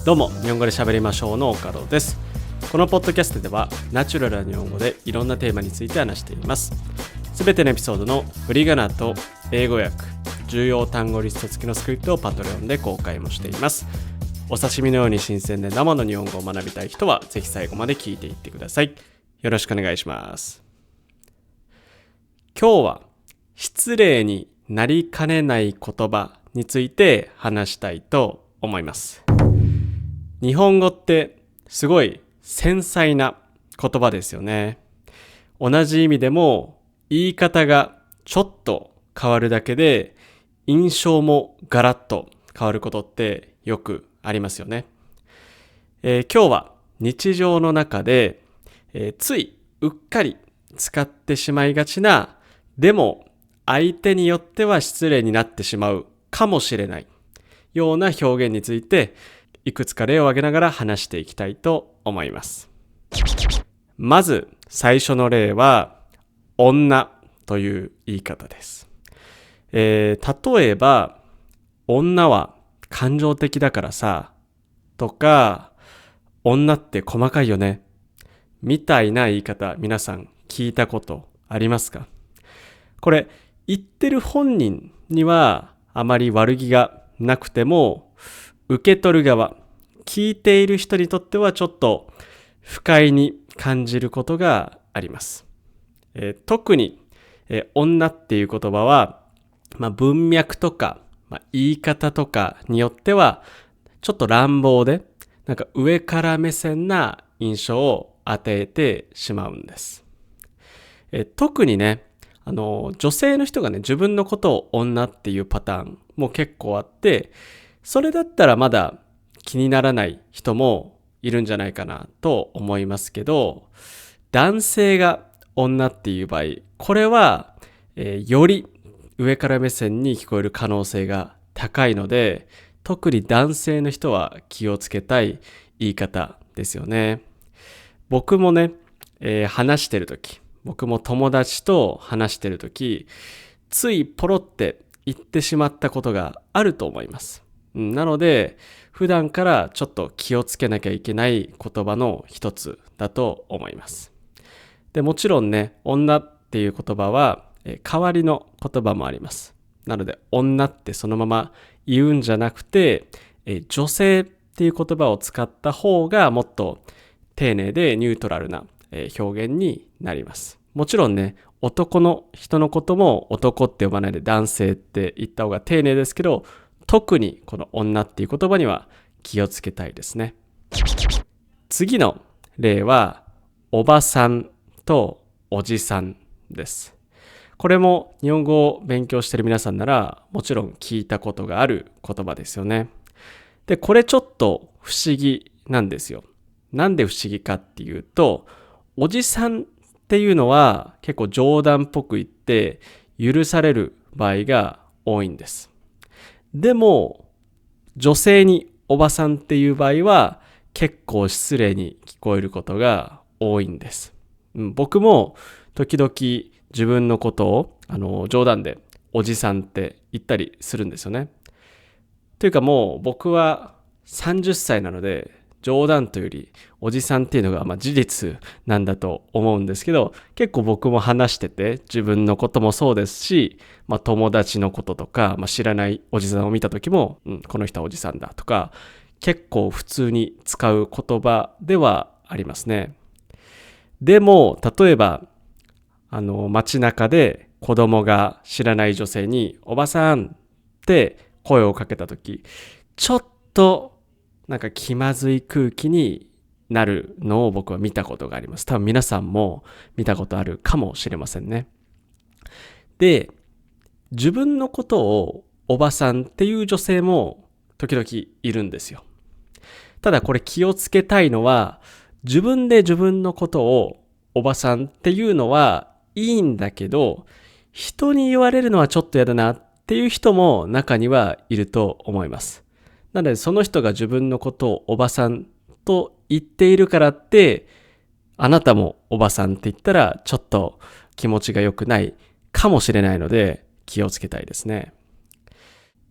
どうも、日本語で喋りましょうの岡戸です。このポッドキャストではナチュラルな日本語でいろんなテーマについて話しています。すべてのエピソードの振り仮名と英語訳、重要単語リスト付きのスクリプトをパトレオンで公開もしています。お刺身のように新鮮で生の日本語を学びたい人はぜひ最後まで聞いていってください。よろしくお願いします。今日は失礼になりかねない言葉について話したいと思います。日本語ってすごい繊細な言葉ですよね。同じ意味でも言い方がちょっと変わるだけで印象もガラッと変わることってよくありますよね。今日は日常の中で、ついうっかり使ってしまいがちな、でも相手によっては失礼になってしまうかもしれないような表現についていくつか例を挙げながら話していきたいと思います。まず最初の例は女という言い方です。例えば女は感情的だからさとか、女って細かいよねみたいな言い方、皆さん聞いたことありますか？これ言ってる本人にはあまり悪気がなくても、受け取る側、聞いている人にとってはちょっと不快に感じることがあります。特に、女っていう言葉は、文脈とか、言い方とかによってはちょっと乱暴で、なんか上から目線な印象を与えてしまうんです。特にね、女性の人がね、自分のことを女っていうパターンも結構あって、それだったらまだ気にならない人もいるんじゃないかなと思いますけど、男性が女っていう場合、これは、より上から目線に聞こえる可能性が高いので、特に男性の人は気をつけたい言い方ですよね。僕もね、話してるとき、僕も友達と話してるとき、ついポロって言ってしまったことがあると思います。なので、普段からちょっと気をつけなきゃいけない言葉の一つだと思います。で、もちろんね、女っていう言葉は、代わりの言葉もあります。なので、女ってそのまま言うんじゃなくて、女性っていう言葉を使った方がもっと丁寧でニュートラルな表現になります。もちろんね、男の人のことも男って呼ばないで男性って言った方が丁寧ですけど、特にこの女っていう言葉には気をつけたいですね。次の例はおばさんとおじさんです。これも日本語を勉強している皆さんならもちろん聞いたことがある言葉ですよね。で、これちょっと不思議なんですよ。なんで不思議かっていうと、おじさんっていうのは結構冗談っぽく言って許される場合が多いんです。でも女性におばさんっていう場合は結構失礼に聞こえることが多いんです。僕も時々自分のことを冗談でおじさんって言ったりするんですよね。というかもう僕は30歳なので、冗談というよりおじさんっていうのが事実なんだと思うんですけど、結構僕も話してて自分のこともそうですし、友達のこととか、知らないおじさんを見た時も、この人はおじさんだとか結構普通に使う言葉ではありますね。でも例えば街中で子供が知らない女性におばさんって声をかけた時、ちょっとなんか気まずい空気になるのを僕は見たことがあります。多分皆さんも見たことあるかもしれませんね。で、自分のことをおばさんっていう女性も時々いるんですよ。ただこれ気をつけたいのは、自分で自分のことをおばさんっていうのはいいんだけど、人に言われるのはちょっと嫌だなっていう人も中にはいると思います。なのでその人が自分のことをおばさんと言っているからって、あなたもおばさんって言ったらちょっと気持ちが良くないかもしれないので気をつけたいですね。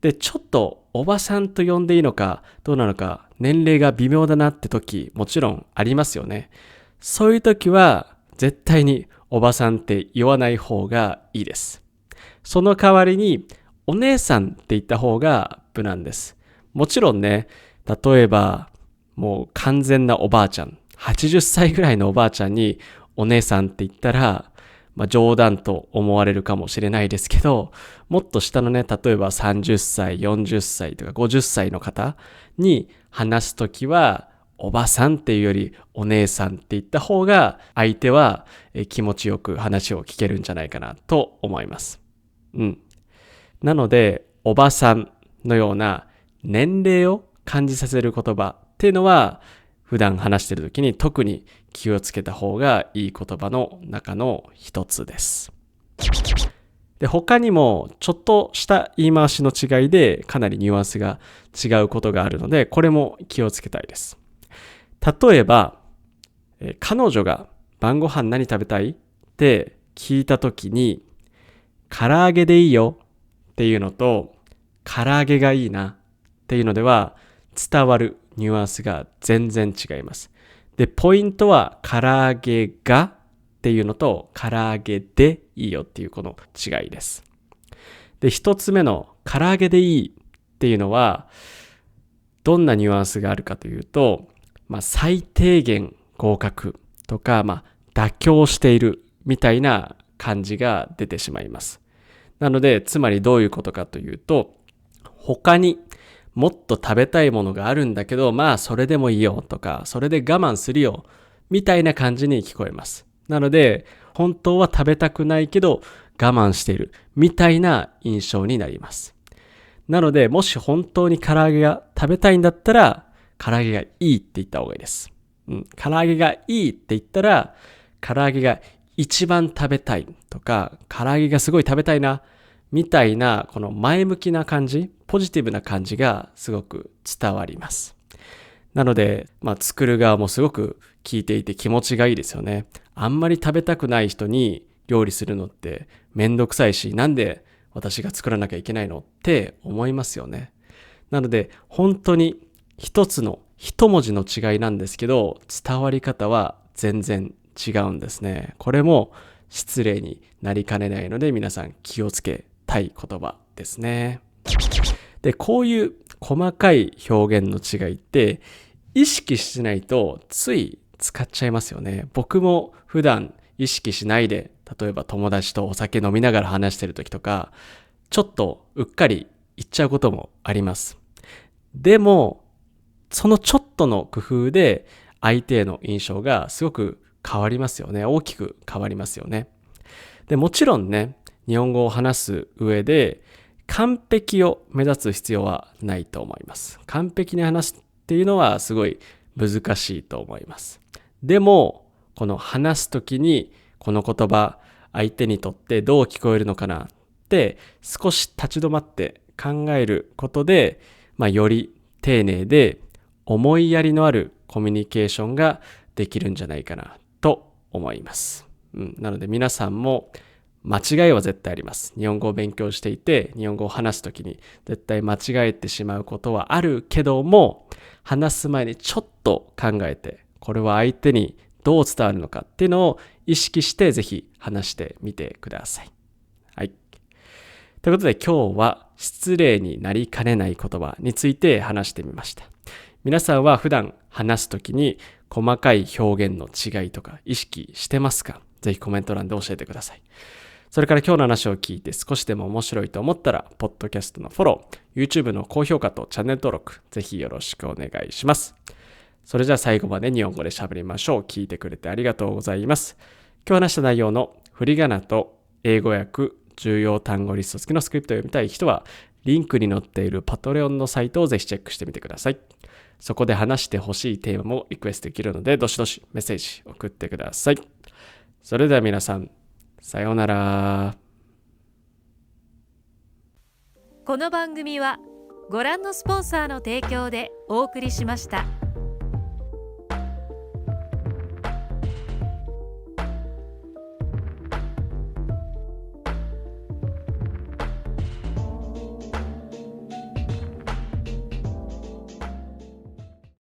で、ちょっとおばさんと呼んでいいのかどうなのか年齢が微妙だなって時もちろんありますよね。そういう時は絶対におばさんって言わない方がいいです。その代わりにお姉さんって言った方が無難です。もちろんね、例えばもう完全なおばあちゃん、80歳ぐらいのおばあちゃんにお姉さんって言ったら、冗談と思われるかもしれないですけど、もっと下のね、例えば30歳、40歳とか50歳の方に話すときは、おばさんっていうよりお姉さんって言った方が相手は気持ちよく話を聞けるんじゃないかなと思います。なので、おばさんのような年齢を感じさせる言葉っていうのは、普段話している時に特に気をつけた方がいい言葉の中の一つです。で、他にもちょっとした言い回しの違いでかなりニュアンスが違うことがあるので、これも気をつけたいです。例えば、彼女が晩ご飯何食べたいって聞いた時に、唐揚げでいいよっていうのと、唐揚げがいいなっていうのでは伝わるニュアンスが全然違います。で、ポイントは唐揚げがっていうのと唐揚げでいいよっていうこの違いです。で、一つ目の唐揚げでいいっていうのはどんなニュアンスがあるかというと、最低限合格とか、妥協しているみたいな感じが出てしまいます。なので、つまりどういうことかというと、他にもっと食べたいものがあるんだけど、それでもいいよとか、それで我慢するよみたいな感じに聞こえます。なので、本当は食べたくないけど我慢しているみたいな印象になります。なので、もし本当に唐揚げが食べたいんだったら、唐揚げがいいって言った方がいいです。唐揚げがいいって言ったら、唐揚げが一番食べたいとか、唐揚げがすごい食べたいなみたいな、この前向きな感じ、ポジティブな感じがすごく伝わります。なので、作る側もすごく聞いていて気持ちがいいですよね。あんまり食べたくない人に料理するのってめんどくさいし、なんで私が作らなきゃいけないのって思いますよね。なので、本当に一つの一文字の違いなんですけど、伝わり方は全然違うんですね。これも失礼になりかねないので、皆さん気をつけたい言葉ですね。で、こういう細かい表現の違いって意識しないとつい使っちゃいますよね。僕も普段意識しないで、例えば友達とお酒飲みながら話してる時とか、ちょっとうっかり言っちゃうこともあります。でも、そのちょっとの工夫で相手への印象がすごく変わりますよね。大きく変わりますよね。で、もちろんね、日本語を話す上で完璧を目指す必要はないと思います。完璧に話すっていうのはすごい難しいと思います。でも、この話すときにこの言葉、相手にとってどう聞こえるのかなって少し立ち止まって考えることで、より丁寧で思いやりのあるコミュニケーションができるんじゃないかなと思います。なので皆さんも間違いは絶対あります。日本語を勉強していて、日本語を話すときに絶対間違えてしまうことはあるけども、話す前にちょっと考えて、これは相手にどう伝わるのかっていうのを意識してぜひ話してみてください。はい。ということで今日は失礼になりかねない言葉について話してみました。皆さんは普段話すときに細かい表現の違いとか意識してますか？ぜひコメント欄で教えてください。それから今日の話を聞いて少しでも面白いと思ったら、ポッドキャストのフォロー、YouTube の高評価とチャンネル登録、ぜひよろしくお願いします。それじゃあ最後まで日本語で喋りましょう。聞いてくれてありがとうございます。今日話した内容の振り仮名と英語訳、重要単語リスト付きのスクリプトを読みたい人は、リンクに載っているパトレオンのサイトをぜひチェックしてみてください。そこで話してほしいテーマもリクエストできるので、どしどしメッセージ送ってください。それでは皆さん、さようなら。この番組はご覧のスポンサーの提供でお送りしました。